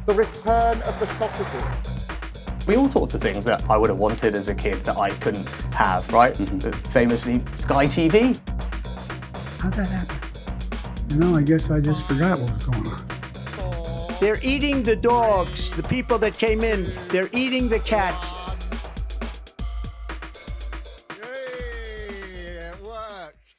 the return of the sausages. All sorts of things that I would have wanted as a kid that I couldn't have, right? Famously, Sky TV. How'd that happen? I guess I just forgot what was going on. They're eating the dogs, the people that came in. They're eating the cats. Hey, it worked.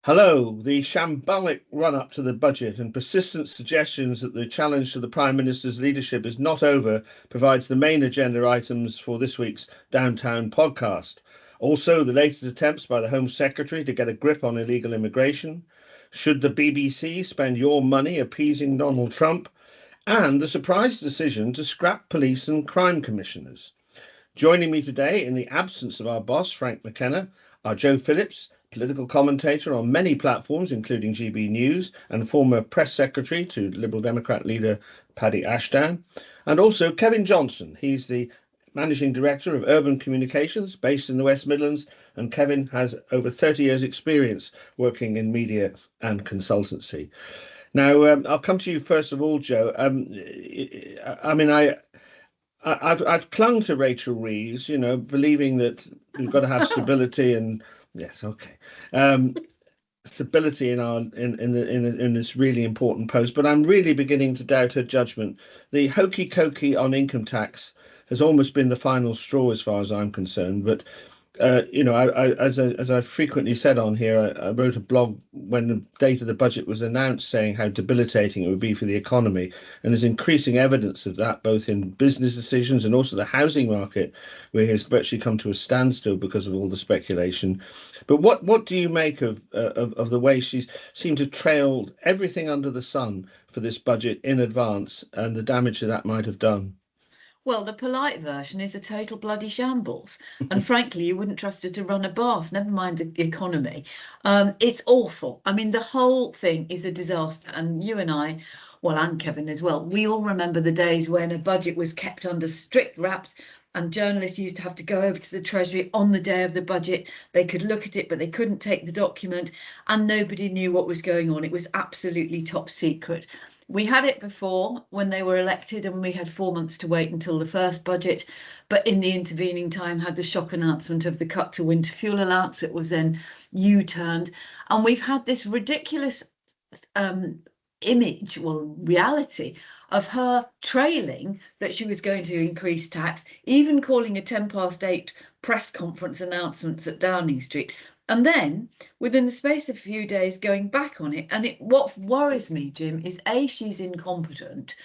Hello. The shambolic run-up to the budget and persistent suggestions that the challenge to the Prime Minister's leadership is not over provides the main agenda items for this week's Downtown podcast. Also, the latest attempts by the Home Secretary to get a grip on illegal immigration. Should the BBC spend your money appeasing Donald Trump? And the surprise decision to scrap police and crime commissioners. Joining me today, in the absence of our boss, Frank McKenna, are Joe Phillips, political commentator on many platforms, including GB News, and former press secretary to Liberal Democrat leader Paddy Ashdown, and also Kevin Johnson. He's the Managing Director of Urban Communications based in the West Midlands, and Kevin has over 30 years experience working in media and consultancy. Now, I'll come to you first of all, Joe. I've clung to Rachel Reeves, believing that we've got to have stability and stability in this really important post. But I'm really beginning to doubt her judgment. The hokey cokey on income tax has almost been the final straw as far as I'm concerned. But as I frequently said on here, I wrote a blog when the date of the budget was announced saying how debilitating it would be for the economy. And there's increasing evidence of that, both in business decisions and also the housing market, where it has virtually come to a standstill because of all the speculation. But what do you make of the way she's seemed to trail everything under the sun for this budget in advance and the damage that might have done? Well, the polite version is a total bloody shambles. And frankly, you wouldn't trust her to run a bath, never mind the economy. It's awful. I mean, the whole thing is a disaster. And you and I, well, and Kevin as well, we all remember the days when a budget was kept under strict wraps and journalists used to have to go over to the Treasury on the day of the budget. They could look at it, but they couldn't take the document and nobody knew what was going on. It was absolutely top secret. We had it before when they were elected and we had 4 months to wait until the first budget. But in the intervening time had the shock announcement of the cut to winter fuel allowance. It was then U-turned. And we've had this ridiculous reality of her trailing that she was going to increase tax, even calling a 8:10 press conference announcements at Downing Street. And then within the space of a few days going back on it. And what worries me, Jim, is A, she's incompetent,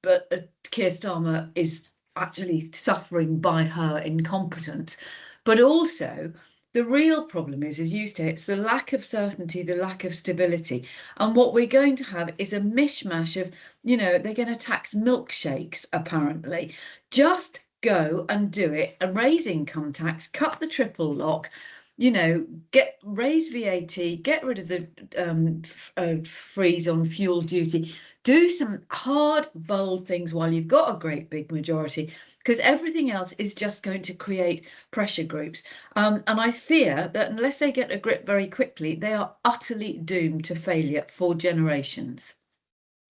but Keir Starmer is actually suffering by her incompetence. But also the real problem is, as you say, it's the lack of certainty, the lack of stability. And what we're going to have is a mishmash of, they're going to tax milkshakes, apparently. Just go and do it and raise income tax, cut the triple lock, raise VAT, get rid of the freeze on fuel duty, do some hard, bold things while you've got a great big majority, because everything else is just going to create pressure groups. And I fear that unless they get a grip very quickly, they are utterly doomed to failure for generations.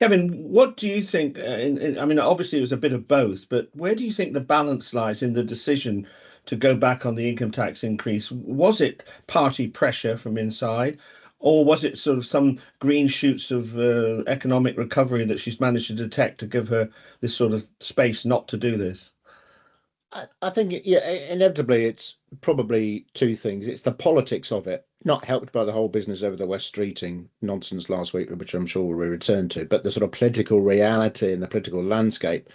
Kevin, what do you think? Obviously it was a bit of both, but where do you think the balance lies in the decision to go back on the income tax increase? Was it party pressure from inside, or was it sort of some green shoots of economic recovery that she's managed to detect to give her this sort of space not to do this? I think, inevitably it's probably two things. It's the politics of it, not helped by the whole business over the West Streeting nonsense last week, which I'm sure we'll return to, but the sort of political reality and the political landscape,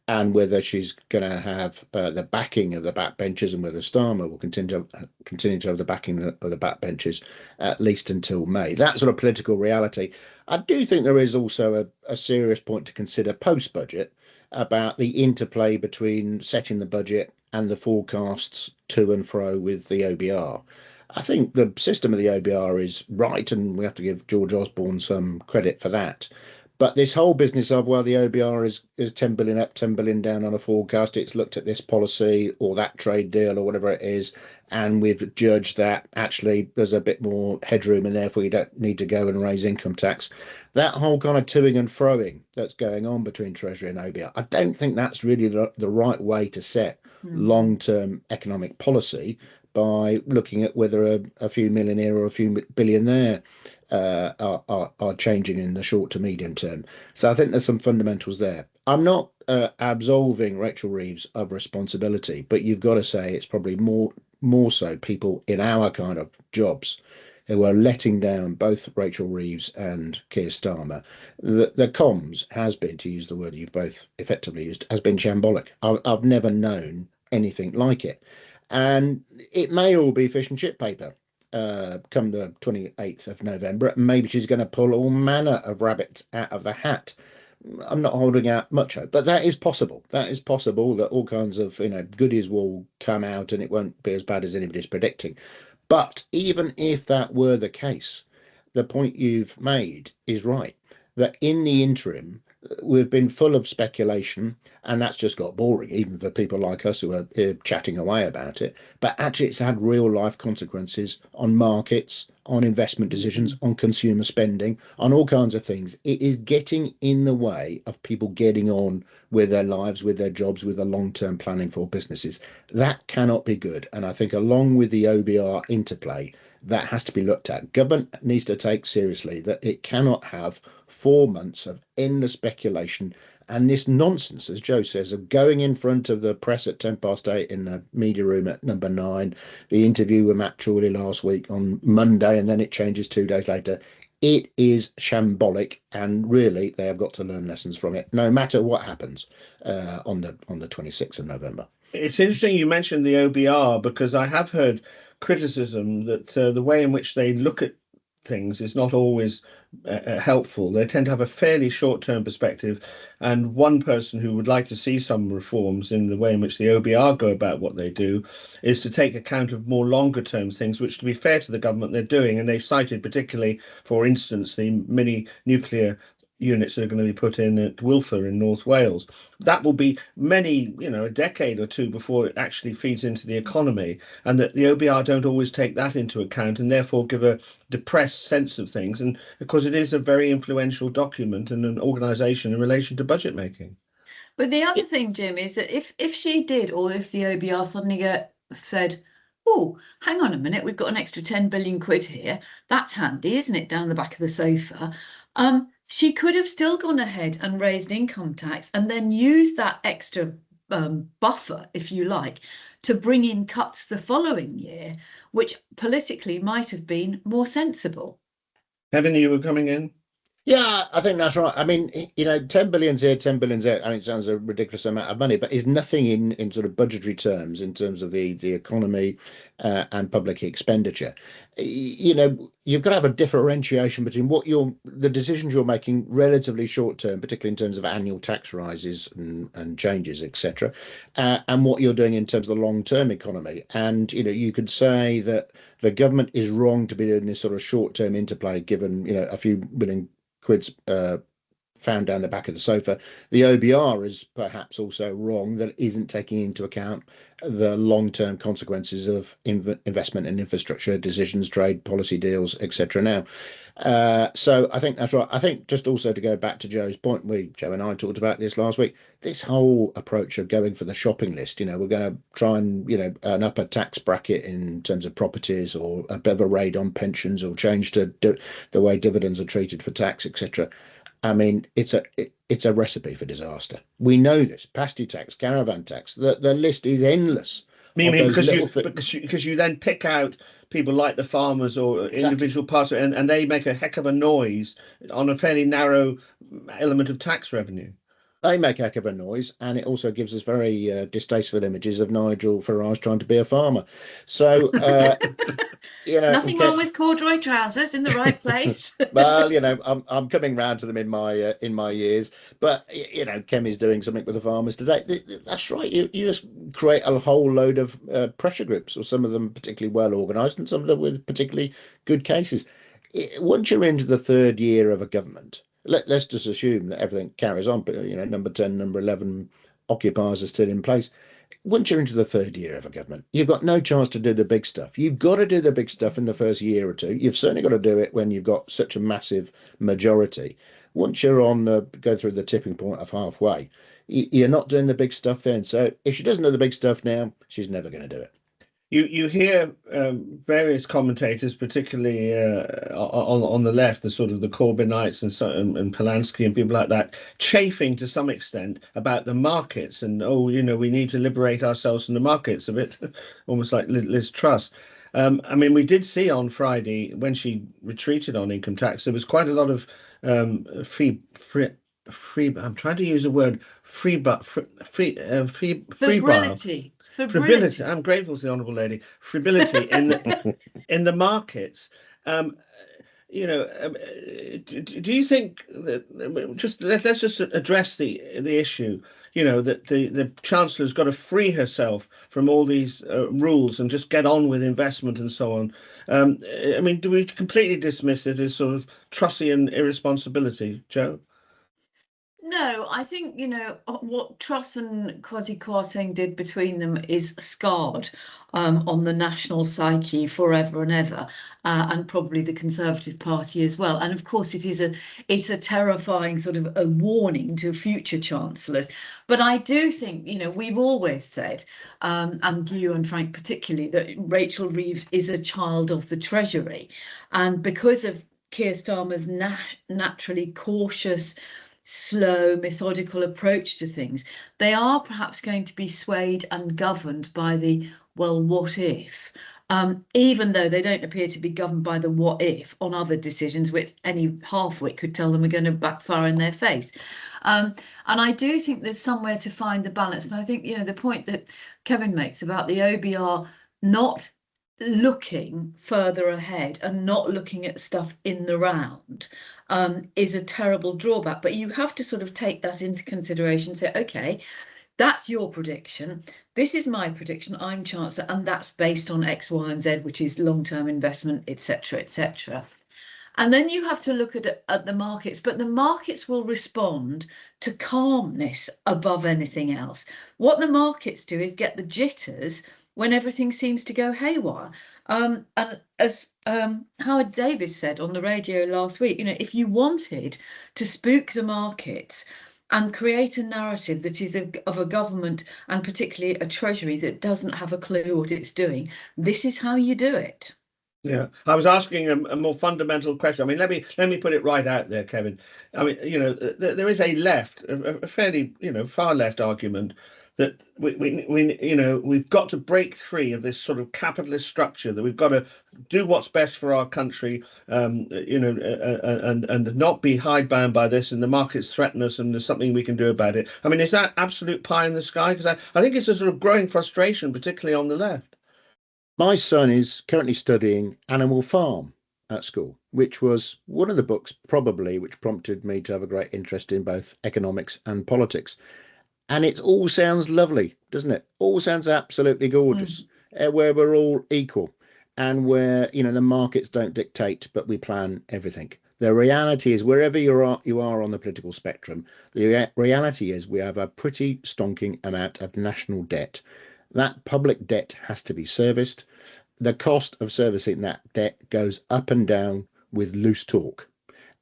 and whether she's going to have the backing of the backbenchers, and whether Starmer will continue to have the backing of the backbenchers at least until May. That sort of political reality. I do think there is also a serious point to consider post-budget about the interplay between setting the budget and the forecasts to and fro with the OBR. I think the system of the OBR is right, and we have to give George Osborne some credit for that. But this whole business of, well, the OBR is 10 billion up, 10 billion down on a forecast. It's looked at this policy or that trade deal or whatever it is, and we've judged that actually there's a bit more headroom and therefore you don't need to go and raise income tax. That whole kind of toing and froing that's going on between Treasury and OBR, I don't think that's really the right way to set long-term economic policy, by looking at whether a few million here or a few billion there are changing in the short to medium term. So I think there's some fundamentals there. I'm not absolving Rachel Reeves of responsibility, but you've got to say it's probably more so people in our kind of jobs who are letting down both Rachel Reeves and Keir Starmer. The comms has been, to use the word you've both effectively used, has been shambolic. I've never known anything like it. And it may all be fish and chip paper come the 28th of November. Maybe she's going to pull all manner of rabbits out of the hat. I'm not holding out much hope, but that is possible. That is possible that all kinds of goodies will come out and it won't be as bad as anybody's predicting. But even if that were the case, the point you've made is right, that in the interim, we've been full of speculation, and that's just got boring, even for people like us who are here chatting away about it. But actually, it's had real life consequences on markets, on investment decisions, on consumer spending, on all kinds of things. It is getting in the way of people getting on with their lives, with their jobs, with the long-term planning for businesses. That cannot be good. And I think along with the OBR interplay, that has to be looked at. Government needs to take seriously that it cannot have 4 months of endless speculation and this nonsense, as Joe says, of going in front of the press at 8:10 in the media room at number 9, the interview with Matt Chorley last week on Monday, and then it changes 2 days later. It is shambolic, and really they have got to learn lessons from it, no matter what happens on the 26th of November. It's interesting you mentioned the OBR, because I have heard criticism that the way in which they look at things is not always helpful. They tend to have a fairly short-term perspective, and one person who would like to see some reforms in the way in which the OBR go about what they do is to take account of more longer-term things, which, to be fair to the government, they're doing. And they cited particularly, for instance, the mini nuclear units that are going to be put in at Wilfer in North Wales. That will be many, a decade or two before it actually feeds into the economy, and that the OBR don't always take that into account and therefore give a depressed sense of things. And of course, it is a very influential document and an organisation in relation to budget making. But the other thing, Jim, is that if she did, or if the OBR suddenly said, oh, hang on a minute, we've got an extra 10 billion quid here. That's handy, isn't it, down the back of the sofa? She could have still gone ahead and raised income tax and then used that extra buffer, if you like, to bring in cuts the following year, which politically might have been more sensible. Kevin, you were coming in? Yeah, I think that's right. I mean, 10 billion's here, 10 billion's there. I mean, it sounds a ridiculous amount of money, but it's nothing in sort of budgetary terms, in terms of the economy and public expenditure. You've got to have a differentiation between the decisions you're making relatively short term, particularly in terms of annual tax rises and changes, etc., and what you're doing in terms of the long term economy. And you could say that the government is wrong to be doing this sort of short term interplay, given a few billion quid's found down the back of the sofa. The OBR is perhaps also wrong that it isn't taking into account the long-term consequences of investment in infrastructure decisions, trade policy deals, etc. now. So I think that's right. I think just also to go back to Joe's point, Joe and I talked about this last week, this whole approach of going for the shopping list, we're going to try and, an upper tax bracket in terms of properties, or a bit of a raid on pensions, or change to the way dividends are treated for tax, etc. I mean, it's a recipe for disaster. We know this. Pasty tax, caravan tax. The list is endless. Because you then pick out people like the farmers or individual parts, and they make a heck of a noise on a fairly narrow element of tax revenue. They make a heck of a noise, and it also gives us very distasteful images of Nigel Farage trying to be a farmer. So, nothing wrong with corduroy trousers in the right place. Well, I'm coming round to them in my years, but Kemi's doing something with the farmers today. That's right. You just create a whole load of pressure groups, or some of them particularly well organised, and some of them with particularly good cases. Once you're into the third year of a government, let's just assume that everything carries on, but number 10, number 11 occupiers are still in place. Once you're into the third year of a government, you've got no chance to do the big stuff. You've got to do the big stuff in the first year or two. You've certainly got to do it when you've got such a massive majority. Once you're on, go through the tipping point of halfway, you're not doing the big stuff then. So if she doesn't do the big stuff now, she's never going to do it. You hear various commentators, particularly on the left, the sort of the Corbynites and Polanski and people like that, chafing to some extent about the markets and we need to liberate ourselves from the markets, a bit almost like Liz Truss. I mean, we did see on Friday when she retreated on income tax, there was quite a lot of free. I'm trying to use a word, Frivolity. Frivolity. I'm grateful to the honourable lady. Frivolity in the markets. Do you think that let's just address the issue? That the Chancellor's got to free herself from all these rules and just get on with investment and so on. I mean, do we completely dismiss it as sort of Trussian irresponsibility, Joe? No, I think, what Truss and Kwasi Kwarteng did between them is scarred on the national psyche forever and ever, and probably the Conservative Party as well. And of course, it's a terrifying sort of a warning to future chancellors. But I do think, we've always said, and you and Frank particularly, that Rachel Reeves is a child of the Treasury. And because of Keir Starmer's naturally cautious, slow, methodical approach to things, they are perhaps going to be swayed and governed by the, well, what if? Even though they don't appear to be governed by the what if on other decisions, which any half-wit could tell them are going to backfire in their face. And I do think there's somewhere to find the balance. And I think, the point that Kevin makes about the OBR not looking further ahead and not looking at stuff in the round is a terrible drawback. But you have to sort of take that into consideration, say, okay, that's your prediction, this is my prediction, I'm Chancellor, and that's based on X, Y, and Z, which is long-term investment, etc., etc. And then you have to look at the markets, but the markets will respond to calmness above anything else. What the markets do is get the jitters when everything seems to go haywire. And as Howard Davis said on the radio last week, if you wanted to spook the markets and create a narrative that is of a government and particularly a Treasury that doesn't have a clue what it's doing, this is how you do it. Yeah, I was asking a more fundamental question. I mean, let me put it right out there, Kevin. I mean, there is a left, a fairly, far left argument that we've got to break free of this sort of capitalist structure, that we've got to do what's best for our country, and not be hidebound by this, and the markets threaten us, and there's something we can do about it. I mean, is that absolute pie in the sky? Because I think it's a sort of growing frustration, particularly on the left. My son is currently studying Animal Farm at school, which was one of the books probably which prompted me to have a great interest in both economics and politics. And it all sounds lovely, doesn't it? All sounds absolutely gorgeous, where we're all equal and where, the markets don't dictate, but we plan everything. The reality is, wherever you are on the political spectrum, the reality is we have a pretty stonking amount of national debt. That public debt has to be serviced. The cost of servicing that debt goes up and down with loose talk.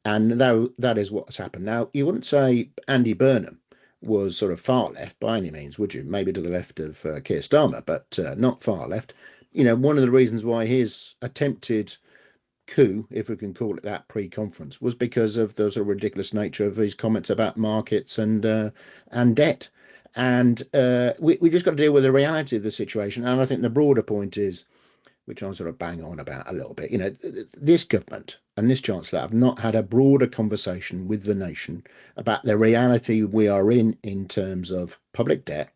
And that is what's happened. Now, you wouldn't say Andy Burnham was sort of far left by any means, would you? Maybe to the left of Keir Starmer, but not far left. One of the reasons why his attempted coup, if we can call it that, pre-conference, was because of the sort of ridiculous nature of his comments about markets and debt. And we just got to deal with the reality of the situation. And I think the broader point is, which I'll sort of bang on about a little bit, this government and this Chancellor have not had a broader conversation with the nation about the reality we are in terms of public debt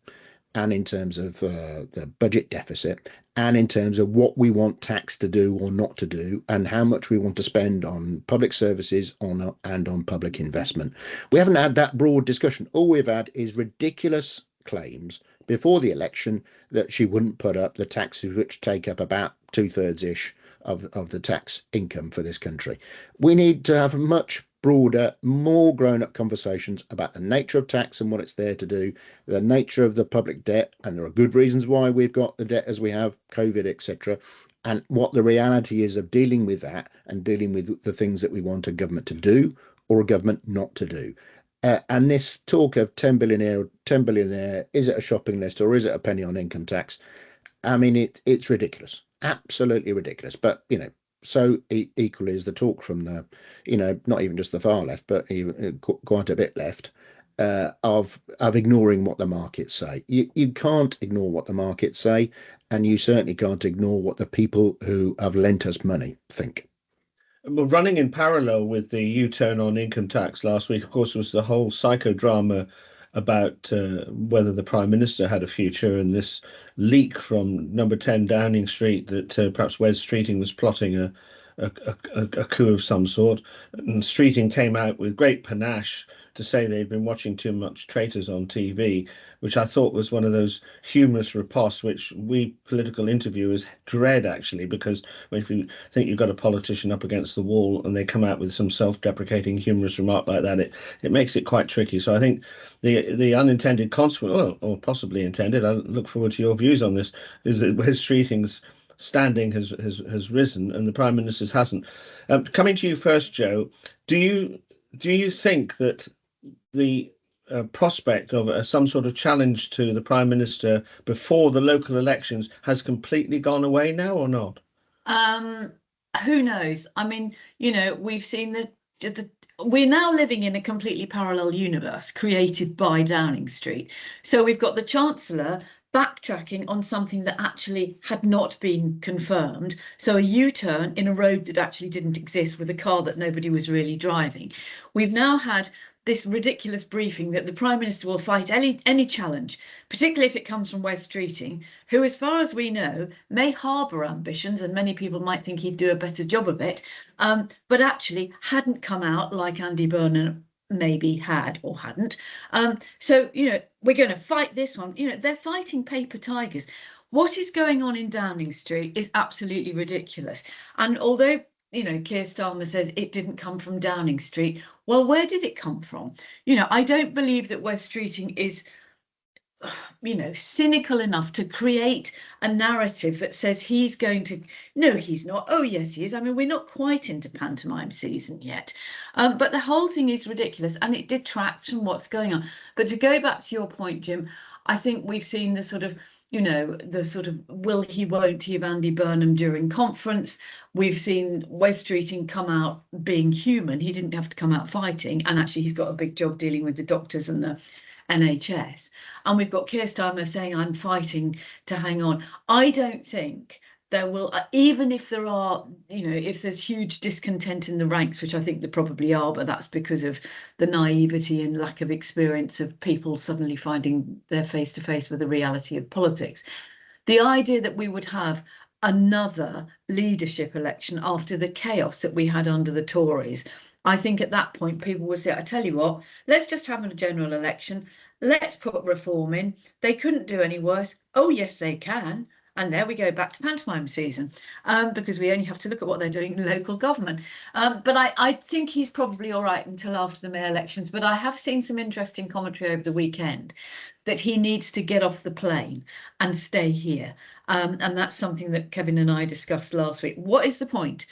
and in terms of the budget deficit and in terms of what we want tax to do or not to do and how much we want to spend on public services and on public investment. We haven't had that broad discussion. All we've had is ridiculous claims before the election that she wouldn't put up the taxes which take up about 2/3 ish of the tax income for this country. We need to have a much broader, more grown-up conversations about the nature of tax and what it's there to do, the nature of the public debt, and there are good reasons why we've got the debt as we have, COVID, etc., and what the reality is of dealing with that and dealing with the things that we want a government to do or a government not to do. And this talk of 10 billionaire, is it a shopping list or is it a penny on income tax? I mean, it's ridiculous, absolutely ridiculous. But, so equally is the talk from the, not even just the far left, but even quite a bit left, of ignoring what the markets say. You can't ignore what the markets say, and you certainly can't ignore what the people who have lent us money think. Well, running in parallel with the U-turn on income tax last week, of course, was the whole psychodrama about whether the Prime Minister had a future, and this leak from number 10 Downing Street that perhaps Wes Streeting was plotting a coup of some sort. And Streeting came out with great panache to say they'd been watching too much Traitors on TV, which I thought was one of those humorous riposts which we political interviewers dread, actually, because if you think you've got a politician up against the wall and they come out with some self-deprecating humorous remark like that, it makes it quite tricky. So I think the unintended consequence, or possibly intended, I look forward to your views on this, is that Wes Streeting's standing has risen and the Prime Minister's hasn't. Coming to you first, Joe, do you think that the prospect of some sort of challenge to the Prime Minister before the local elections has completely gone away now, or not? Who knows? I mean, we've seen we're now living in a completely parallel universe created by Downing Street. So we've got the Chancellor backtracking on something that actually had not been confirmed. So a U-turn in a road that actually didn't exist with a car that nobody was really driving. We've now had this ridiculous briefing that the Prime Minister will fight any challenge, particularly if it comes from Wes Streeting, who, as far as we know, may harbour ambitions, and many people might think he'd do a better job of it, but actually hadn't come out like Andy Burnham maybe had or hadn't. So, we're going to fight this one. They're fighting paper tigers. What is going on in Downing Street is absolutely ridiculous. And although Keir Starmer says it didn't come from Downing Street, well, where did it come from? I don't believe that Wes Streeting is cynical enough to create a narrative that says he's going to, no, he's not. Oh, yes, he is. I mean, we're not quite into pantomime season yet. But the whole thing is ridiculous and it detracts from what's going on. But to go back to your point, Jim, I think we've seen the sort of, the sort of will he, won't he of Andy Burnham during conference. We've seen Wes Streeting come out being human. He didn't have to come out fighting. And actually, he's got a big job dealing with the doctors and the NHS. And we've got Keir Starmer saying, I'm fighting to hang on. I don't think there will, even if there are, if there's huge discontent in the ranks, which I think there probably are, but that's because of the naivety and lack of experience of people suddenly finding their face to face with the reality of politics. The idea that we would have another leadership election after the chaos that we had under the Tories, I think at that point people would say, I tell you what, let's just have a general election. Let's put reform in. They couldn't do any worse. Oh, yes, they can. And there we go, back to pantomime season, because we only have to look at what they're doing in local government. But I think he's probably all right until after the May elections. But I have seen some interesting commentary over the weekend that he needs to get off the plane and stay here. And that's something that Kevin and I discussed last week. What is the point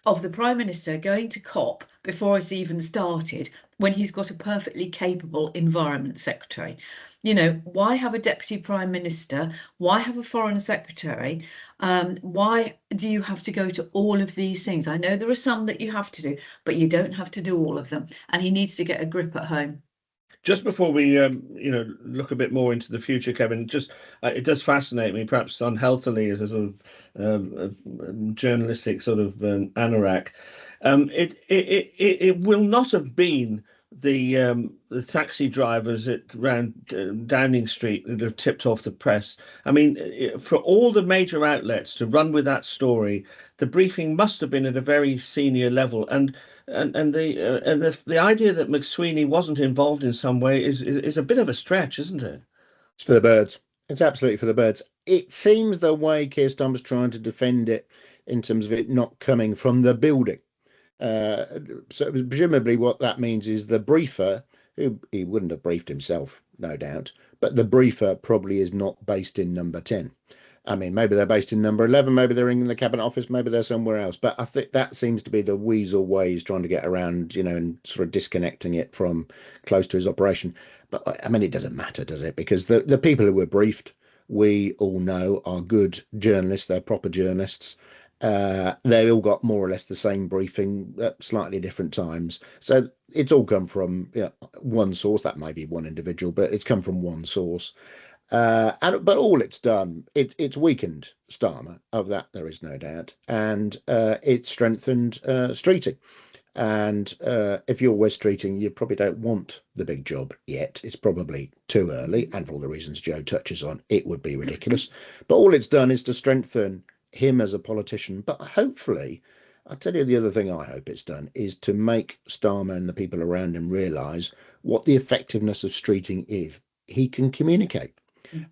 of the Prime Minister going to COP before it's even started when he's got a perfectly capable Environment Secretary? Why have a Deputy Prime Minister? Why have a Foreign Secretary? Why do you have to go to all of these things? I know there are some that you have to do, but you don't have to do all of them. And he needs to get a grip at home. Just before we, look a bit more into the future, Kevin, it does fascinate me, perhaps unhealthily, as a sort of journalistic sort of anorak. It will not have been the taxi drivers around Downing Street that have tipped off the press. I mean, for all the major outlets to run with that story, the briefing must have been at a very senior level, and the idea that McSweeney wasn't involved in some way is a bit of a stretch, isn't it? It's for the birds. It's absolutely for the birds. It seems the way Keir Starmer's trying to defend it in terms of it not coming from the building. So presumably what that means is the briefer, who he wouldn't have briefed himself, no doubt, but the briefer probably is not based in number 10. I mean, maybe they're based in number 11, maybe they're in the cabinet office, maybe they're somewhere else. But I think that seems to be the weasel way he's trying to get around, and sort of disconnecting it from close to his operation. But I mean, it doesn't matter, does it? Because the people who were briefed, we all know, are good journalists, they're proper journalists. They all got more or less the same briefing at slightly different times. So it's all come from one source. That may be one individual, but it's come from one source. But all it's done, it's weakened Starmer, of that there is no doubt, and it's strengthened Streeting. And if you're Wes Streeting, you probably don't want the big job yet. It's probably too early, and for all the reasons Joe touches on, it would be ridiculous. But all it's done is to strengthen him as a politician. But hopefully, I'll tell you the other thing I hope it's done is to make Starmer and the people around him realise what the effectiveness of Streeting is. He can communicate.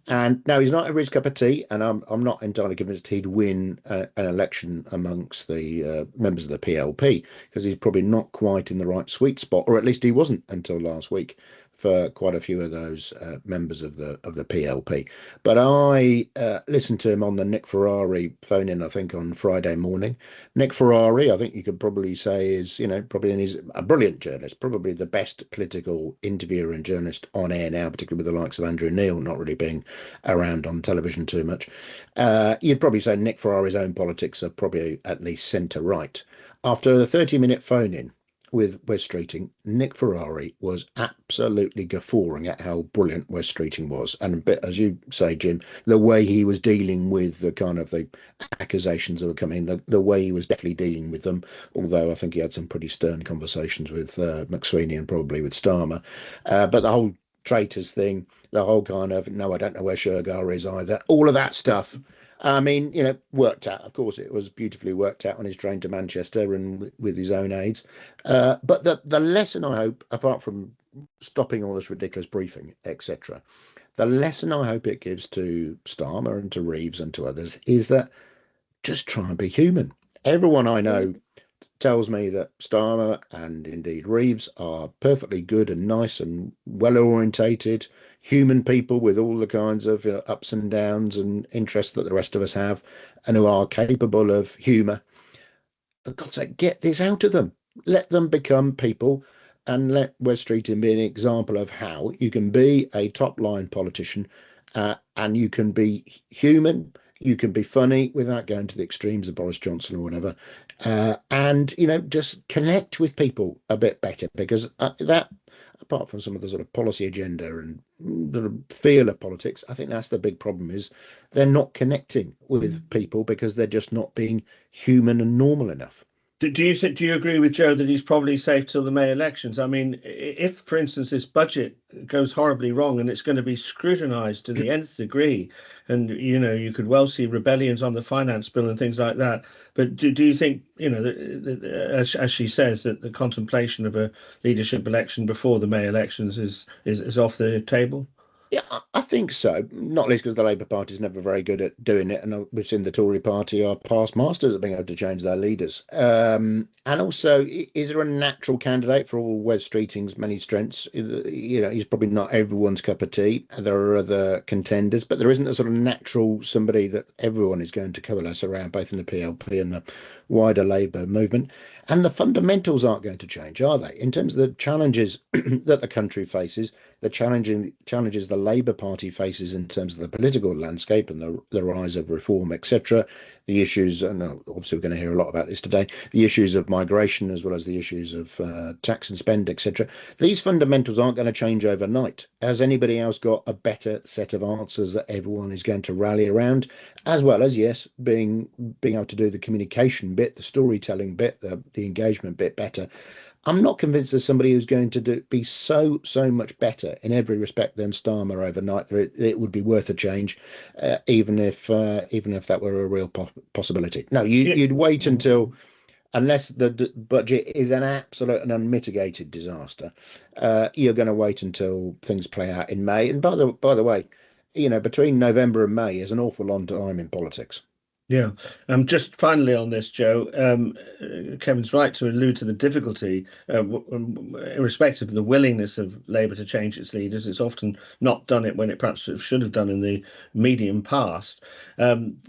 And now he's not everybody's cup of tea, and I'm not entirely convinced he'd win an election amongst the members of the PLP, because he's probably not quite in the right sweet spot, or at least he wasn't until last week for quite a few of those members of the PLP. But I listened to him on the Nick Ferrari phone in, I think, on Friday morning. Nick Ferrari, I think you could probably say is, probably a brilliant journalist, probably the best political interviewer and journalist on air now, particularly with the likes of Andrew Neil not really being around on television too much. You'd probably say Nick Ferrari's own politics are probably at least centre-right. After the 30-minute phone-in with Wes Streeting, Nick Ferrari was absolutely guffawing at how brilliant Wes Streeting was. And a bit, as you say, Jim, the way he was dealing with the kind of the accusations that were coming, the way he was definitely dealing with them, although I think he had some pretty stern conversations with McSweeney and probably with Starmer. But the whole traitors thing, the whole kind of, no, I don't know where Shergar is either, all of that stuff, I mean, worked out. Of course, it was beautifully worked out on his train to Manchester and with his own aides. But the lesson, I hope, apart from stopping all this ridiculous briefing, etc., the lesson I hope it gives to Starmer and to Reeves and to others is that just try and be human. Everyone I know tells me that Starmer and indeed Reeves are perfectly good and nice and well-orientated human people with all the kinds of ups and downs and interests that the rest of us have, and who are capable of humour. For God's sake, get this out of them. Let them become people, and let Wes Streeting be an example of how you can be a top-line politician and you can be human, you can be funny without going to the extremes of Boris Johnson or whatever, and just connect with people a bit better, because that, apart from some of the sort of policy agenda and the feel of politics, I think that's the big problem, is they're not connecting with people because they're just not being human and normal enough. Do you agree with Joe that he's probably safe till the May elections? I mean, if, for instance, this budget goes horribly wrong and it's going to be scrutinised to the nth degree, and you could well see rebellions on the finance bill and things like that. But do you think, as she says, that the contemplation of a leadership election before the May elections is off the table? Yeah, I think so. Not least because the Labour Party is never very good at doing it, and we've seen the Tory Party are past masters at being able to change their leaders. And also, is there a natural candidate for all Wes Streeting's many strengths? He's probably not everyone's cup of tea. There are other contenders, but there isn't a sort of natural somebody that everyone is going to coalesce around, both in the PLP and the wider Labour movement. And the fundamentals aren't going to change, are they? In terms of the challenges that the country faces, the challenges the Labour Party faces in terms of the political landscape and the rise of reform, etc., the issues, and obviously we're going to hear a lot about this today, the issues of migration as well as the issues of tax and spend, etc. These fundamentals aren't going to change overnight. Has anybody else got a better set of answers that everyone is going to rally around, as well as, yes, being able to do the communication bit, the storytelling bit, the engagement bit better? I'm not convinced there's somebody who's going to be so much better in every respect than Starmer overnight that it would be worth a change, even if that were a real possibility. No, you'd wait until, unless the budget is an absolute and unmitigated disaster, you're going to wait until things play out in May. And by the way, between November and May is an awful long time in politics. Yeah. Just finally on this, Joe, Kevin's right to allude to the difficulty, irrespective of the willingness of Labour to change its leaders. It's often not done it when it perhaps should have done in the medium past.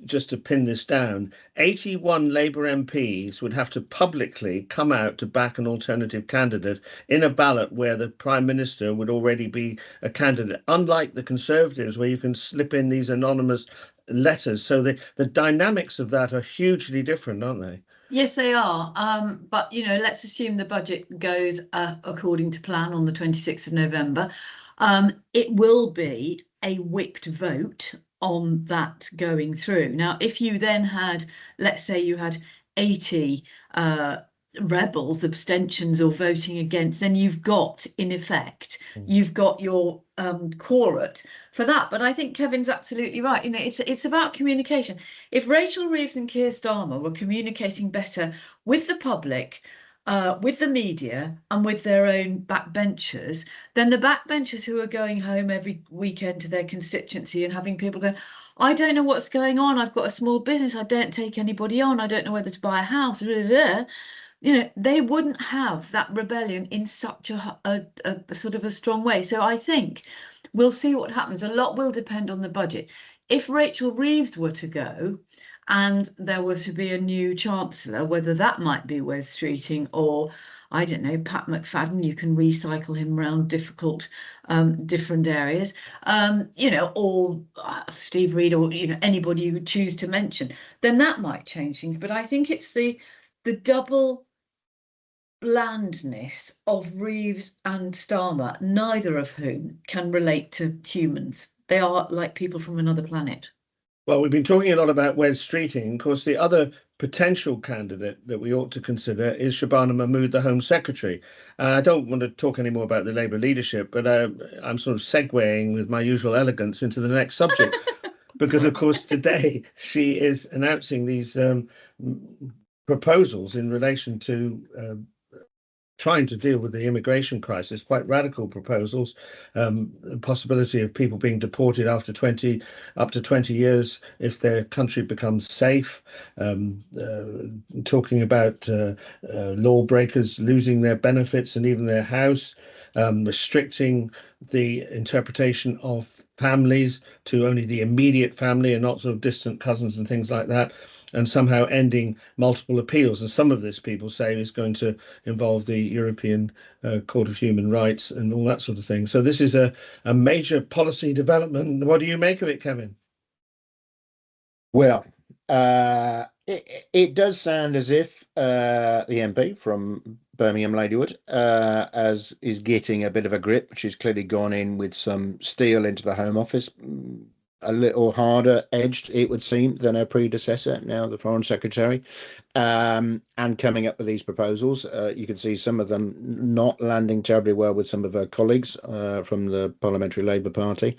Just to pin this down, 81 Labour MPs would have to publicly come out to back an alternative candidate in a ballot where the Prime Minister would already be a candidate, unlike the Conservatives, where you can slip in these anonymous letters. So the dynamics of that are hugely different, aren't they? Yes, they are. But, let's assume the budget goes according to plan on the 26th of November. It will be a whipped vote on that going through. Now, if you then had, let's say you had 80 rebels, abstentions or voting against, then you've got, in effect, you've got your quorate for that. But I think Kevin's absolutely right. It's about communication. If Rachel Reeves and Keir Starmer were communicating better with the public, with the media and with their own backbenchers, then the backbenchers who are going home every weekend to their constituency and having people go, I don't know what's going on, I've got a small business, I don't take anybody on, I don't know whether to buy a house, they wouldn't have that rebellion in such a sort of a strong way. So I think we'll see what happens. A lot will depend on the budget. If Rachel Reeves were to go and there was to be a new chancellor, whether that might be Wes Streeting or, I don't know, Pat McFadden, you can recycle him around difficult, different areas, or Steve Reed, or, anybody you would choose to mention, then that might change things. But I think it's the double blandness of Reeves and Starmer, neither of whom can relate to humans. They are like people from another planet. Well, we've been talking a lot about Wes Streeting. Of course, the other potential candidate that we ought to consider is Shabana Mahmood, the Home Secretary. I don't want to talk any more about the Labour leadership, but I'm sort of segueing with my usual elegance into the next subject, because, of course, today she is announcing these proposals in relation to trying to deal with the immigration crisis, quite radical proposals, the possibility of people being deported after up to 20 years if their country becomes safe, talking about lawbreakers losing their benefits and even their house, restricting the interpretation of families to only the immediate family and not sort of distant cousins and things like that, and somehow ending multiple appeals. And some of this, people say, is going to involve the European Court of Human Rights and all that sort of thing. So this is a major policy development. What do you make of it, Kevin? Well, it does sound as if the MP from Birmingham Ladywood as is getting a bit of a grip. She's clearly gone in with some steel into the Home Office, a little harder edged, it would seem, than her predecessor, now the Foreign Secretary, and coming up with these proposals. You can see some of them not landing terribly well with some of her colleagues from the Parliamentary Labour Party.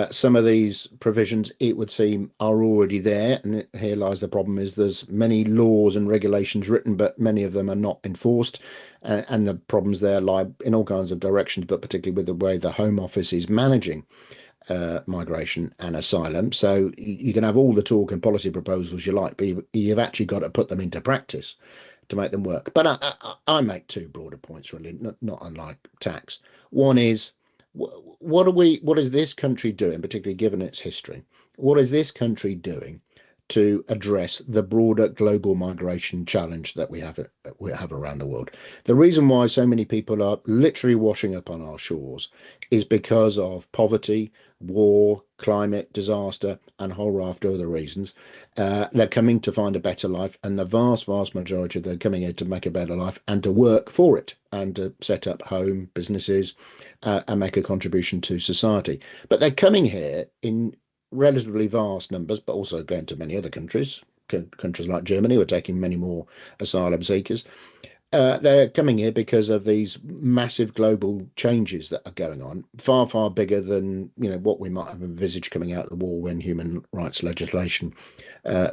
Some of these provisions, it would seem, are already there, and here lies the problem: is there's many laws and regulations written, but many of them are not enforced. And the problems there lie in all kinds of directions, but particularly with the way the Home Office is managing migration and asylum. So you can have all the talk and policy proposals you like, but you've actually got to put them into practice to make them work. But I make two broader points, really, not unlike tax. One is, what is this country doing, particularly given its history? What is this country doing to address the broader global migration challenge that we have around the world? The reason why so many people are literally washing up on our shores is because of poverty, war, climate, disaster, and a whole raft of other reasons. They're coming to find a better life, and the vast majority of them are coming here to make a better life and to work for it and to set up home, businesses, and make a contribution to society. But they're coming here in relatively vast numbers, but also going to many other countries like Germany, who are taking many more asylum seekers. They're coming here because of these massive global changes that are going on, far bigger than what we might have envisaged coming out of the war when human rights legislation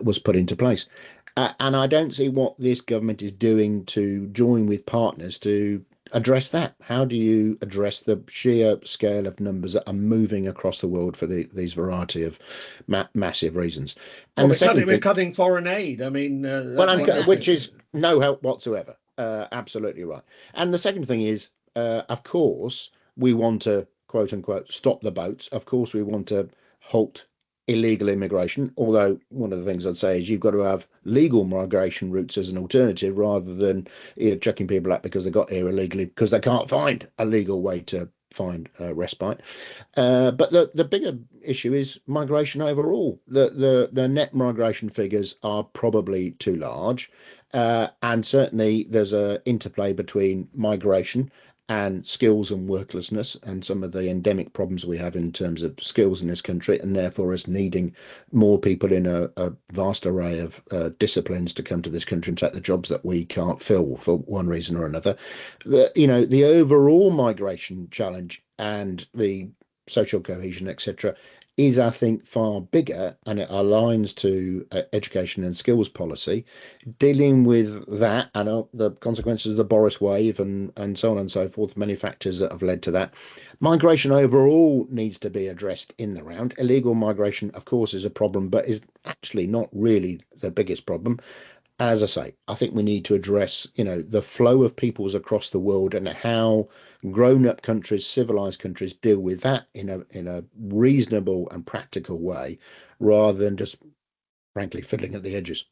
was put into place. And I don't see what this government is doing to join with partners to address that? How do you address the sheer scale of numbers that are moving across the world for these variety of massive reasons? And Well, we're cutting foreign aid. I mean, which is no help whatsoever. Absolutely right. And the second thing is, of course, we want to, quote unquote, stop the boats. Of course, we want to halt illegal immigration, although one of the things I'd say is you've got to have legal migration routes as an alternative rather than chucking people out because they got here illegally because they can't find a legal way to find respite. But the bigger issue is migration overall. The net migration figures are probably too large, and certainly there's a interplay between migration and skills and worklessness and some of the endemic problems we have in terms of skills in this country, and therefore us needing more people in a vast array of disciplines to come to this country and take the jobs that we can't fill for one reason or another. The overall migration challenge and the social cohesion, etc., is, I think, far bigger, and it aligns to education and skills policy, dealing with that and the consequences of the Boris wave and so on and so forth, many factors that have led to that. Migration overall needs to be addressed in the round. Illegal migration, of course, is a problem, but is actually not really the biggest problem. As I say, I think we need to address, the flow of peoples across the world and how grown-up countries, civilized countries deal with that in a reasonable and practical way, rather than just, frankly, fiddling at the edges.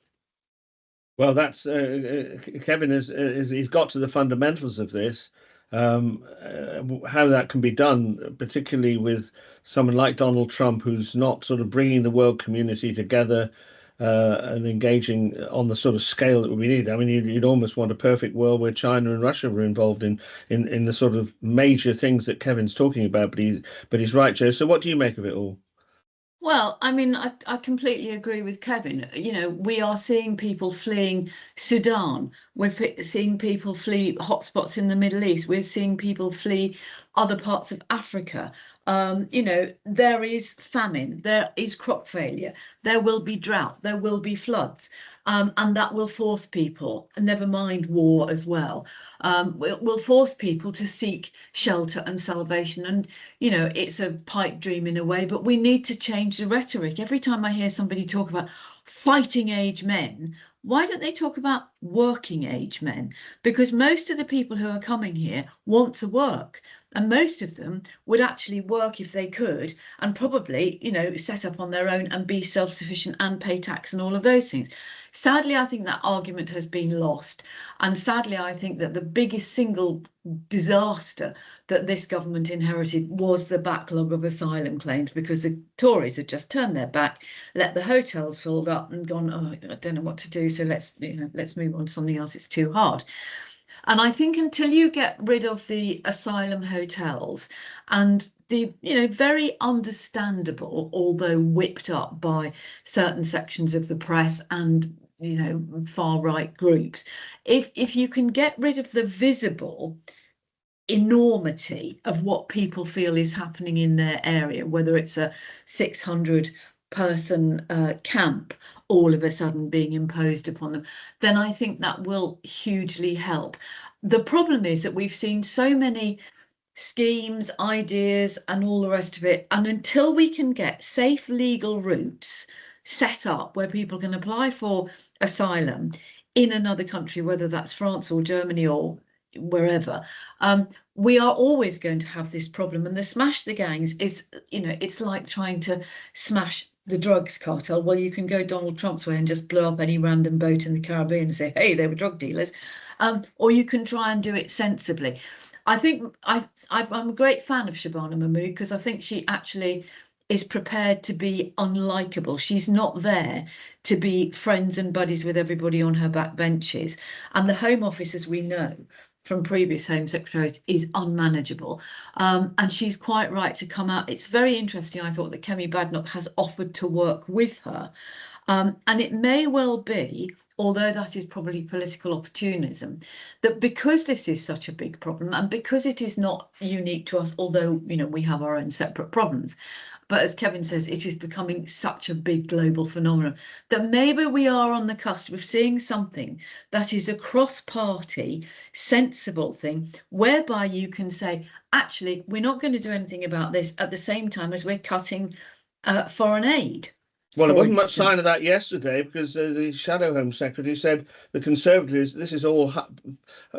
Well, that's Kevin he's got to the fundamentals of this. How that can be done, particularly with someone like Donald Trump, who's not sort of bringing the world community together and engaging on the sort of scale that we need. I mean, you'd almost want a perfect world where China and Russia were involved in the sort of major things that Kevin's talking about. But he's right, Joe. So what do you make of it all? Well, I mean, I completely agree with Kevin. We are seeing people fleeing Sudan. We're seeing people flee hotspots in the Middle East. We're seeing people flee other parts of Africa. There is famine, there is crop failure, there will be drought, there will be floods, and that will force people, never mind war as well, will force people to seek shelter and salvation. And, it's a pipe dream in a way, but we need to change the rhetoric. Every time I hear somebody talk about fighting age men, why don't they talk about working age men? Because most of the people who are coming here want to work. And most of them would actually work if they could, and probably, set up on their own and be self-sufficient and pay tax and all of those things. Sadly, I think that argument has been lost. And sadly, I think that the biggest single disaster that this government inherited was the backlog of asylum claims, because the Tories had just turned their back, let the hotels filled up and gone, oh, I don't know what to do, so let's move on to something else, it's too hard. And I think until you get rid of the asylum hotels and the, very understandable, although whipped up by certain sections of the press and, far right groups, if you can get rid of the visible enormity of what people feel is happening in their area, whether it's a 600-person camp all of a sudden being imposed upon them, then I think that will hugely help. The problem is that we've seen so many schemes, ideas, and all the rest of it, and until we can get safe legal routes set up where people can apply for asylum in another country, whether that's France or Germany or wherever, we are always going to have this problem. And the smash the gangs is, it's like trying to smash the drugs cartel. Well, you can go Donald Trump's way and just blow up any random boat in the Caribbean and say, hey, they were drug dealers. Or you can try and do it sensibly. I think I'm a great fan of Shabana Mahmood, because I think she actually is prepared to be unlikable. She's not there to be friends and buddies with everybody on her back benches. And the Home Office, as we know from previous Home Secretaries, is unmanageable. And she's quite right to come out. It's very interesting, I thought, that Kemi Badenoch has offered to work with her And it may well be, although that is probably political opportunism, that because this is such a big problem and because it is not unique to us, although, you know, we have our own separate problems, but as Kevin says, it is becoming such a big global phenomenon that maybe we are on the cusp of seeing something that is a cross-party, sensible thing, whereby you can say, actually, we're not going to do anything about this at the same time as we're cutting foreign aid. Well, there for wasn't much instance. sign of that yesterday because the Shadow Home Secretary said the Conservatives, this is all,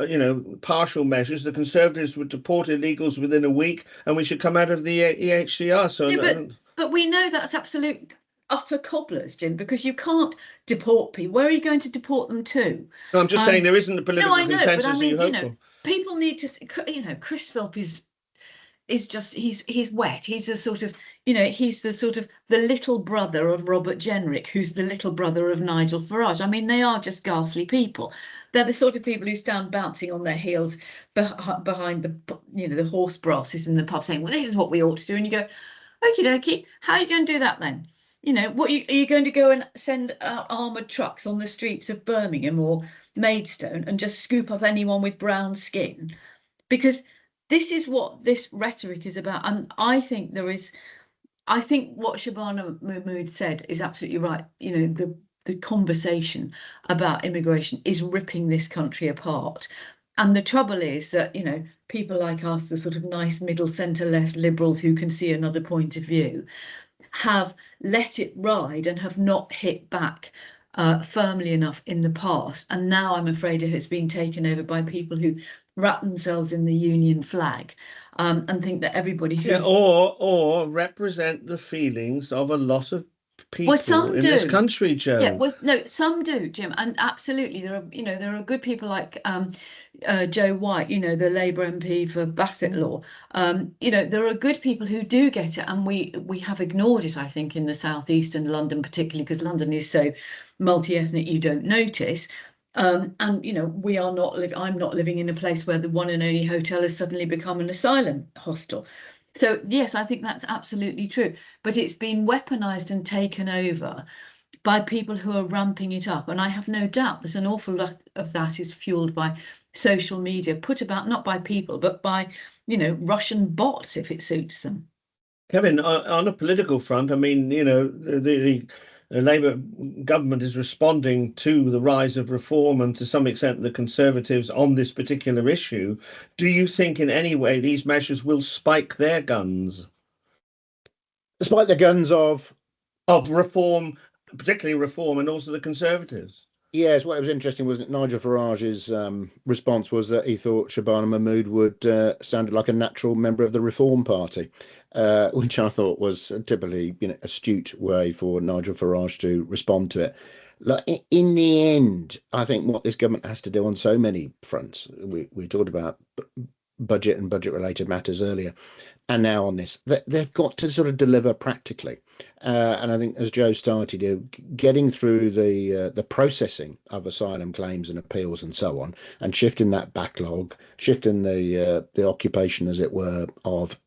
you know, partial measures. The Conservatives would deport illegals within a week and we should come out of the EHCR. So, Yeah, but we know that's absolute utter cobblers, Jim, because you can't deport people. Where are you going to deport them to? no, I'm just saying there isn't the political No, I know, consensus but I that mean, you you hope know, for. people need to, you know, Chris Philp is just he's wet. He's a sort of, you know, he's the sort of the little brother of Robert Jenrick, who's the little brother of Nigel Farage. I mean, they are just ghastly people. They're the sort of people who stand bouncing on their heels behind the, you know, the horse brasses in the pub saying, well, this is what we ought to do. And you go, okie dokie, how are you going to do that then? You know, what are you going to go and send armoured trucks on the streets of Birmingham or Maidstone and just scoop up anyone with brown skin? Because this is what this rhetoric is about. And I think what Shabana Mahmood said is absolutely right. You know, the conversation about immigration is ripping this country apart. And the trouble is that, you know, people like us, the sort of nice middle centre left liberals who can see another point of view, have let it ride and have not hit back firmly enough in the past. And now I'm afraid it has been taken over by people who wrap themselves in the Union flag and think that everybody who's... Yeah, or represent the feelings of a lot of people in this country, Joe. Yeah, well, no, some do, Jim, and absolutely there are, you know, there are good people like Joe White, you know, the Labour MP for Bassett Law. You know, there are good people who do get it, and we have ignored it, I think, in the southeast and London particularly, because London is so multi-ethnic you don't notice. And you know, I'm not living in a place where the one and only hotel has suddenly become an asylum hostel. So yes, I think that's absolutely true, but it's been weaponized and taken over by people who are ramping it up. And I have no doubt that an awful lot of that is fueled by social media, put about not by people, but by, you know, Russian bots, if it suits them. Kevin, on a political front, I mean, you know, the Labour government is responding to the rise of reform and to some extent the Conservatives on this particular issue. Do you think in any way these measures will spike their guns? Spike the guns of reform, particularly reform, and also the Conservatives? Yes, what was interesting was that Nigel Farage's response was that he thought Shabana Mahmood would sounded like a natural member of the Reform Party, which I thought was a typically, you know, astute way for Nigel Farage to respond to it. Like, in the end, I think what this government has to do on so many fronts, we talked about budget and budget related matters earlier, and now on this, they've got to sort of deliver practically. And I think, as Joe started, getting through the processing of asylum claims and appeals and so on, and shifting that backlog, shifting the occupation, as it were, of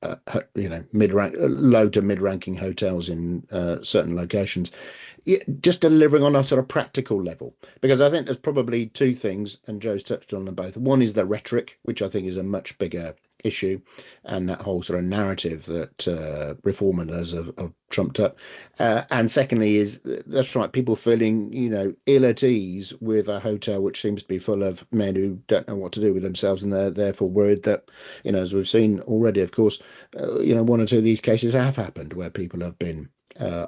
you know, low to mid-ranking hotels in certain locations, just delivering on a sort of practical level. Because I think there's probably two things, and Joe's touched on them both. One is the rhetoric, which I think is a much bigger issue, and that whole sort of narrative that reformers have trumped up, and secondly is, that's right, people feeling, you know, ill at ease with a hotel which seems to be full of men who don't know what to do with themselves, and they're therefore worried that, you know, as we've seen already, of course, you know, one or two of these cases have happened where people have been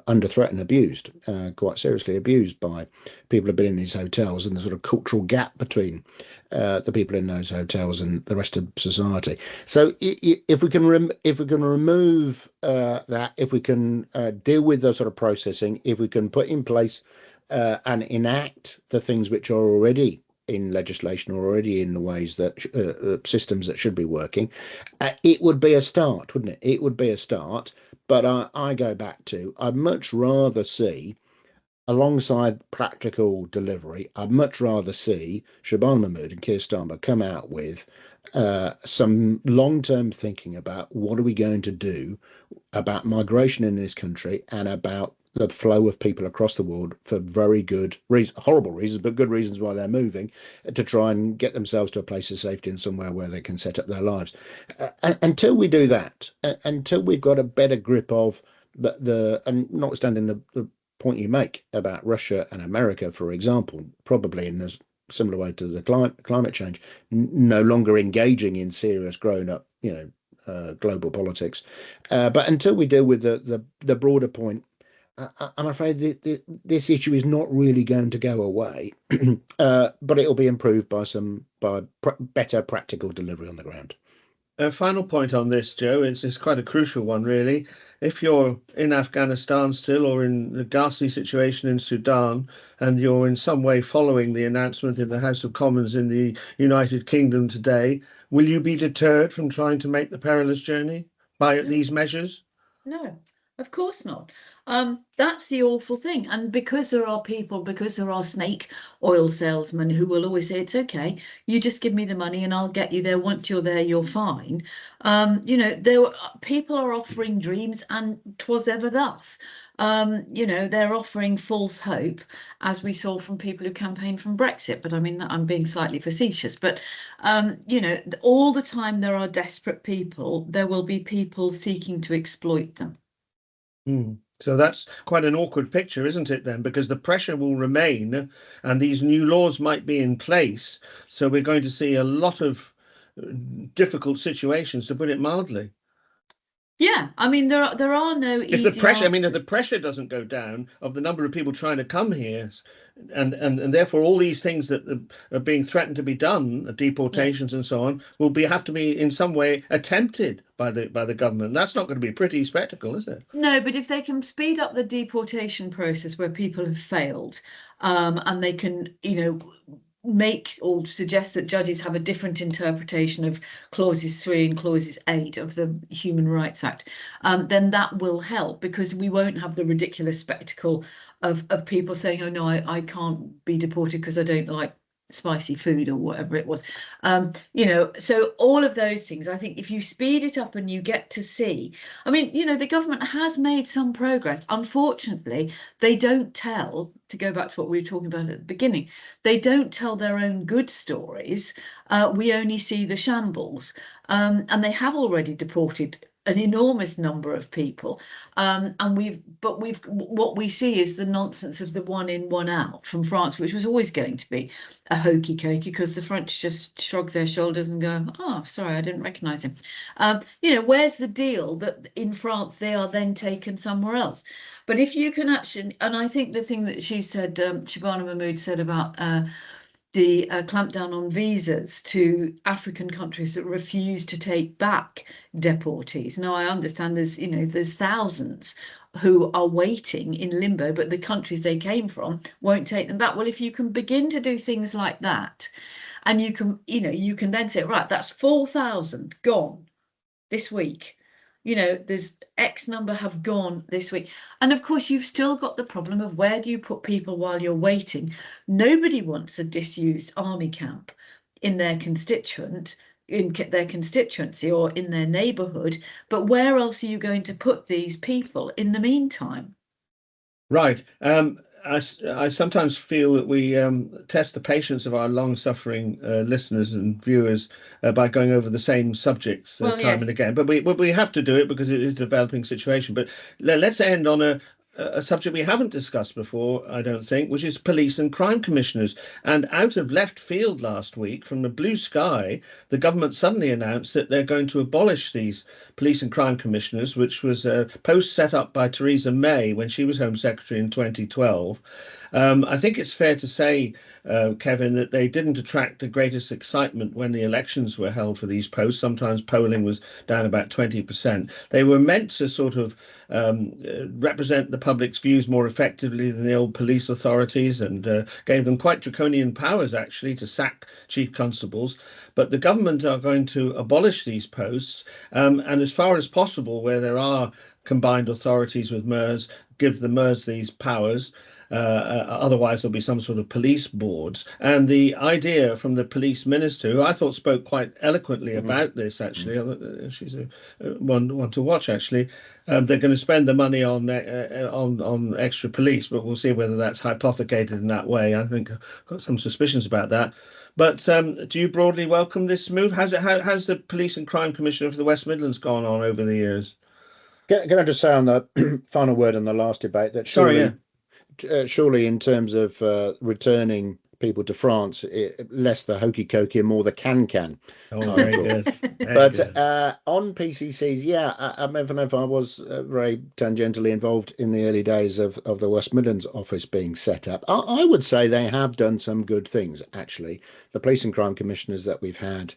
under threat and abused, quite seriously abused by people who've been in these hotels, and the sort of cultural gap between the people in those hotels and the rest of society. So if we can remove that, if we can deal with the sort of processing, if we can put in place and enact the things which are already in legislation, or already in the ways that systems that should be working, it would be a start, wouldn't it? It would be a start. But I go back to, I'd much rather see, alongside practical delivery, I'd much rather see Shabana Mahmood and Keir Starmer come out with some long-term thinking about what are we going to do about migration in this country, and about the flow of people across the world for very good reasons, horrible reasons, but good reasons why they're moving, to try and get themselves to a place of safety and somewhere where they can set up their lives. Until we do that, until we've got a better grip of and notwithstanding the point you make about Russia and America, for example, probably in a similar way to the climate change, no longer engaging in serious grown-up, global politics. But until we deal with the broader point, I'm afraid this issue is not really going to go away, but it'll be improved by better practical delivery on the ground. A final point on this, Joe, it's quite a crucial one, really. If you're in Afghanistan still, or in the ghastly situation in Sudan, and you're in some way following the announcement in the House of Commons in the United Kingdom today, will you be deterred from trying to make the perilous journey by these measures? No, of course not. That's the awful thing. And because there are snake oil salesmen who will always say, it's okay, you just give me the money and I'll get you there. Once you're there, you're fine. People are offering dreams, and 'twas ever thus. They're offering false hope, as we saw from people who campaigned from Brexit. But I mean, I'm being slightly facetious. But, all the time there are desperate people, there will be people seeking to exploit them. So that's quite an awkward picture, isn't it, then? Because the pressure will remain and these new laws might be in place. So we're going to see a lot of difficult situations, to put it mildly. Yeah, I mean, there are no easy if the pressure, answers. if the pressure doesn't go down of the number of people trying to come here, and therefore all these things that are being threatened to be done, deportations and so on, will have to be in some way attempted by the government. That's not going to be a pretty spectacle, is it? No, but if they can speed up the deportation process where people have failed, and they can, make or suggest that judges have a different interpretation of clauses 3 and clauses 8 of the Human Rights Act, then that will help, because we won't have the ridiculous spectacle of people saying, oh no, I can't be deported because I don't like spicy food or whatever it was. So all of those things, I think if you speed it up and you get to see, the government has made some progress. Unfortunately, they don't tell, to go back to what we were talking about at the beginning, they don't tell their own good stories. We only see the shambles, and they have already deported an enormous number of people, and what we see is the nonsense of the one in, one out from France, which was always going to be a hokey cokey, because the French just shrug their shoulders and go, oh, sorry, I didn't recognize him. Where's the deal that in France they are then taken somewhere else? But if you can actually, and I think the thing that she said, Shabana Mahmood said about the clampdown on visas to African countries that refuse to take back deportees. Now, I understand there's thousands who are waiting in limbo, but the countries they came from won't take them back. Well, if you can begin to do things like that, and you can then say, right, that's 4,000 gone this week. There's X number have gone this week. And of course, you've still got the problem of, where do you put people while you're waiting? Nobody wants a disused army camp in their constituency or in their neighbourhood. But where else are you going to put these people in the meantime? Right. I sometimes feel that we test the patience of our long-suffering listeners and viewers by going over the same subjects time and again. But we have to do it because it is a developing situation. But let's end on a subject we haven't discussed before, I don't think, which is police and crime commissioners. And out of left field last week, from the blue sky, the government suddenly announced that they're going to abolish these police and crime commissioners, which was a post set up by Theresa May when she was Home Secretary in 2012. I think it's fair to say, Kevin, that they didn't attract the greatest excitement when the elections were held for these posts. Sometimes polling was down about 20%. They were meant to sort of represent the public's views more effectively than the old police authorities, and gave them quite draconian powers, actually, to sack chief constables. But the government are going to abolish these posts, and as far as possible, where there are combined authorities with MERS, give the MERS these powers. Otherwise, there'll be some sort of police boards. And the idea from the police minister, who I thought spoke quite eloquently about this, actually, she's one to watch, actually. They're going to spend the money on extra police, but we'll see whether that's hypothecated in that way. I think I've got some suspicions about that. But do you broadly welcome this move? How's the Police and Crime Commissioner for the West Midlands gone on over the years? Can I just say on the final word on the last debate that surely in terms of returning people to France, less the hokey cokey and more the can. Oh, very good. But on PCCs, I remember if I was very tangentially involved in the early days of the West Midlands office being set up. I would say they have done some good things, actually. The Police and Crime Commissioners that we've had,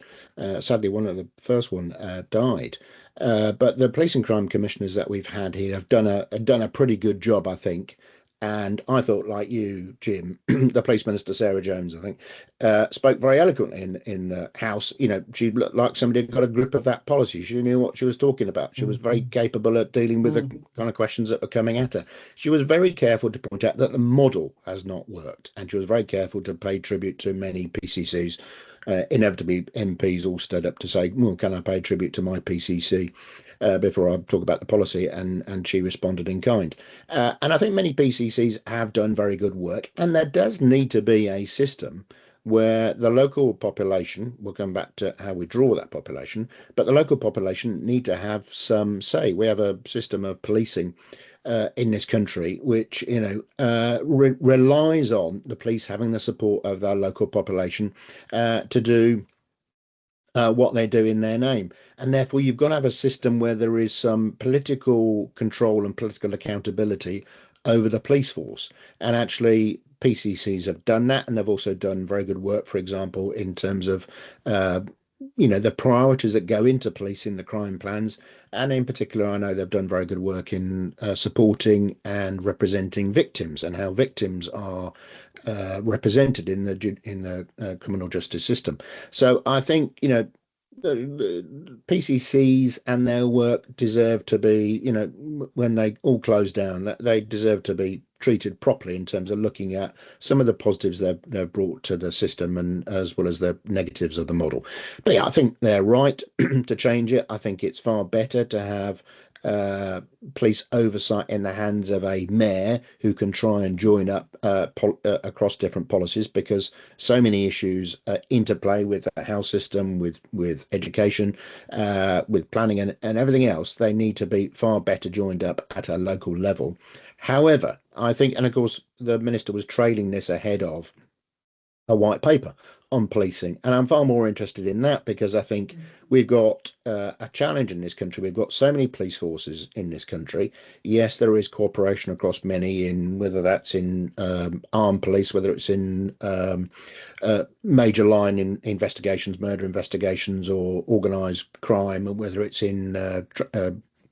sadly, the first one died. But the Police and Crime Commissioners that we've had here have done a pretty good job, I think. And I thought, like you, Jim, the Police Minister, Sarah Jones, I think, spoke very eloquently in the House. You know, she looked like somebody who got a grip of that policy. She knew what she was talking about. She was very capable at dealing with the kind of questions that were coming at her. She was very careful to point out that the model has not worked. And she was very careful to pay tribute to many PCCs. Inevitably, MPs all stood up to say, well, can I pay tribute to my PCC before I talk about the policy? And she responded in kind. And I think many PCCs have done very good work. And there does need to be a system where the local population, we'll come back to how we draw that population, but the local population need to have some say. We have a system of policing in this country, which relies on the police having the support of their local population to do what they do in their name. And therefore, you've got to have a system where there is some political control and political accountability over the police force. And actually, PCCs have done that, and they've also done very good work, for example, in terms of the priorities that go into policing the crime plans. And in particular, I know they've done very good work in supporting and representing victims and how victims are represented in the criminal justice system. So I think, the PCCs and their work deserve to be, when they all close down, that they deserve to be treated properly in terms of looking at some of the positives they've brought to the system, and as well as the negatives of the model. But yeah, I think they're right to change it. I think it's far better to have police oversight in the hands of a mayor who can try and join up across different policies, because so many issues interplay with the house system, with education, with planning and everything else. They need to be far better joined up at a local level. However, I think, and of course, the minister was trailing this ahead of a white paper on policing, and I'm far more interested in that, because I think we've got a challenge in this country. We've got so many police forces in this country. Yes, there is cooperation across many, in whether that's in armed police, whether it's in major line in investigations, murder investigations, or organised crime, or whether it's in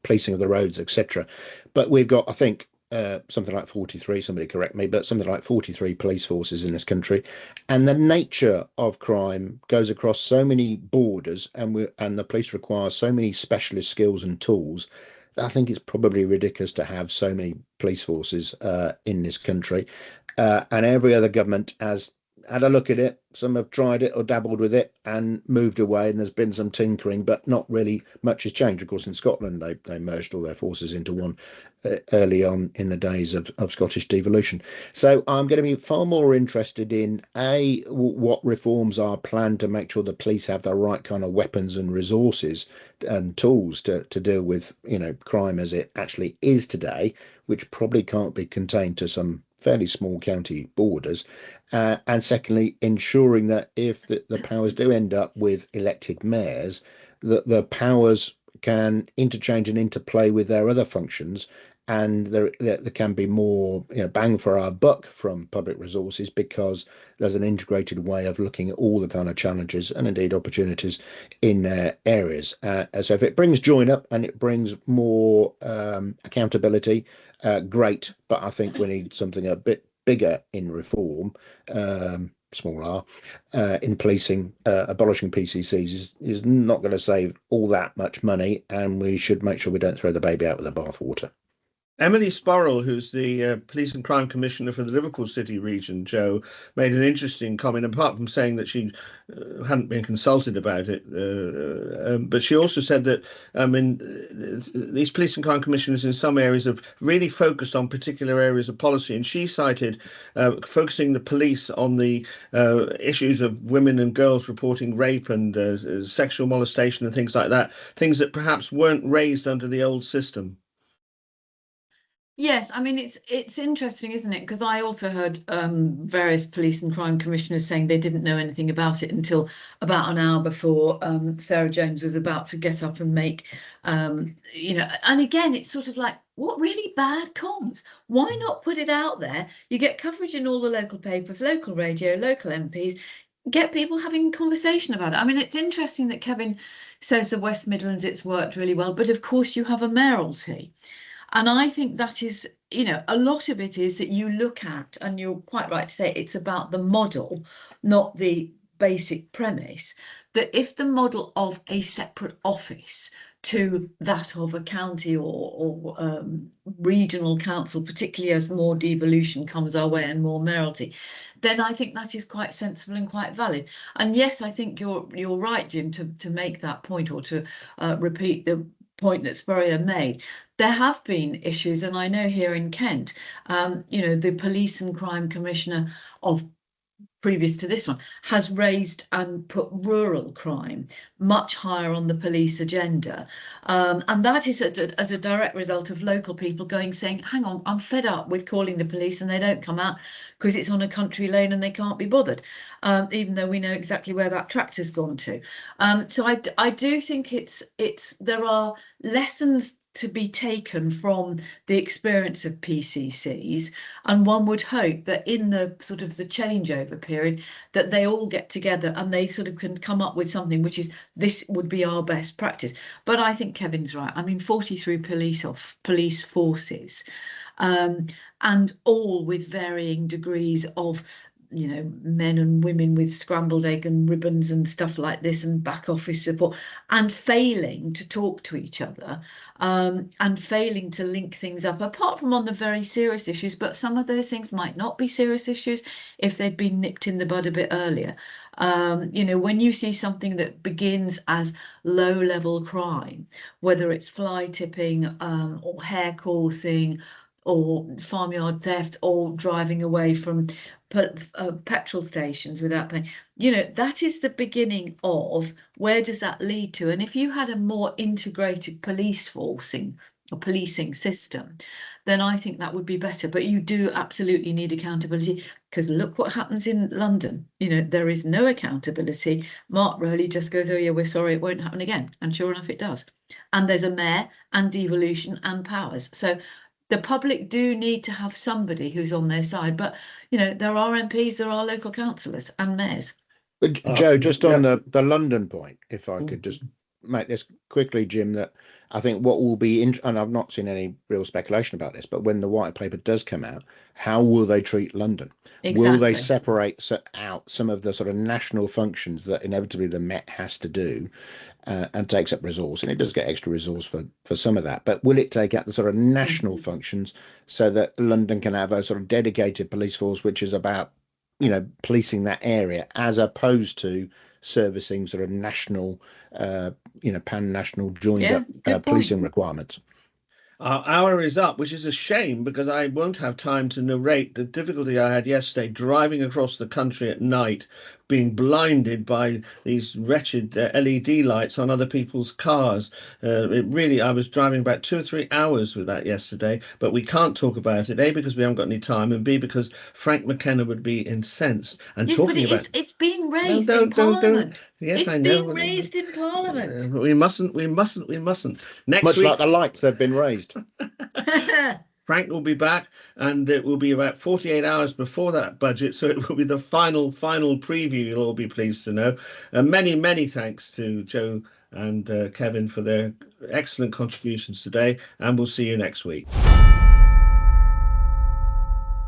policing of the roads, etc. But we've got, I think, something like 43, somebody correct me, but something like 43 police forces in this country. And the nature of crime goes across so many borders, and the police require so many specialist skills and tools, that I think it's probably ridiculous to have so many police forces in this country. And every other government has had a look at it. Some have tried it or dabbled with it and moved away, and there's been some tinkering, but not really much has changed. Of course, in Scotland, they merged all their forces into one early on in the days of Scottish devolution. So I'm going to be far more interested in what reforms are planned to make sure the police have the right kind of weapons and resources and tools to deal with crime as it actually is today, which probably can't be contained to some fairly small county borders. And secondly, ensuring that if the powers do end up with elected mayors, that the powers can interchange and interplay with their other functions, and there can be more bang for our buck from public resources, because there's an integrated way of looking at all the kind of challenges and indeed opportunities in their areas. So if it brings join up and it brings more accountability, great. But I think we need something a bit bigger in reform, small r, in policing. Abolishing PCCs is not going to save all that much money, and we should make sure we don't throw the baby out with the bathwater. Emily Sporrell, who's the Police and Crime Commissioner for the Liverpool City region, Joe, made an interesting comment, apart from saying that she hadn't been consulted about it. But she also said that these police and crime commissioners in some areas have really focused on particular areas of policy. And she cited focusing the police on the issues of women and girls reporting rape and sexual molestation and things like that, things that perhaps weren't raised under the old system. Yes, I mean, it's interesting, isn't it? Because I also heard various police and crime commissioners saying they didn't know anything about it until about an hour before Sarah Jones was about to get up and make, and again, it's sort of like, what really bad comms? Why not put it out there? You get coverage in all the local papers, local radio, local MPs, get people having conversation about it. I mean, it's interesting that Kevin says the West Midlands, it's worked really well, but of course you have a mayoralty. And I think that is, a lot of it is that you look at, and you're quite right to say it's about the model, not the basic premise, that if the model of a separate office to that of a county or regional council, particularly as more devolution comes our way and more mayoralty, then I think that is quite sensible and quite valid. And yes, I think you're right, Jim, to make that point, or to repeat the point that Spurrier made. There have been issues, and I know here in Kent, the Police and Crime Commissioner of previous to this one has raised and put rural crime much higher on the police agenda, and that is as a direct result of local people saying, hang on, I'm fed up with calling the police and they don't come out because it's on a country lane and they can't be bothered, even though we know exactly where that tractor's gone to. So I do think there are lessons to be taken from the experience of PCCs, and one would hope that in the sort of the changeover period that they all get together and they sort of can come up with something which is, this would be our best practice. But I think Kevin's right. I mean, 43 police forces, and all with varying degrees of men and women with scrambled egg and ribbons and stuff like this, and back office support, and failing to talk to each other, and failing to link things up, apart from on the very serious issues. But some of those things might not be serious issues if they'd been nipped in the bud a bit earlier. When you see something that begins as low-level crime, whether it's fly tipping or hair coursing or farmyard theft or driving away from petrol stations without paying, that is the beginning of where does that lead to. And if you had a more integrated police forcing or policing system, then I think that would be better. But you do absolutely need accountability, because look what happens in London. There is no accountability. Mark Rowley just goes, oh yeah, we're sorry, it won't happen again, and sure enough it does. And there's a mayor and devolution and powers. So the public do need to have somebody who's on their side, but there are MPs, there are local councillors and mayors. But Joe, just on the London point, if I could just make this quickly, Jim, that I think what will be, and I've not seen any real speculation about this, but when the white paper does come out, how will they treat London? Exactly. Will they separate out some of the sort of national functions that inevitably the Met has to do, and takes up resource, and it does get extra resource for some of that, but will it take out the sort of national functions so that London can have a sort of dedicated police force which is about policing that area, as opposed to servicing sort of national pan-national joined up policing requirements? Our hour is up, which is a shame, because I won't have time to narrate the difficulty I had yesterday driving across the country at night, being blinded by these wretched LED lights on other people's cars. I was driving about 2 or 3 hours with that yesterday, but we can't talk about it, A, because we haven't got any time, and B, because Frank McKenna would be incensed. And yes, talking but it's being raised in Parliament. Yes, it's I know. Being raised in Parliament. We mustn't. Next Much week, like the lights, they've been raised. Frank will be back, and it will be about 48 hours before that budget, so it will be the final preview, you'll all be pleased to know. Many thanks to Joe and Kevin for their excellent contributions today, and we'll see you next week.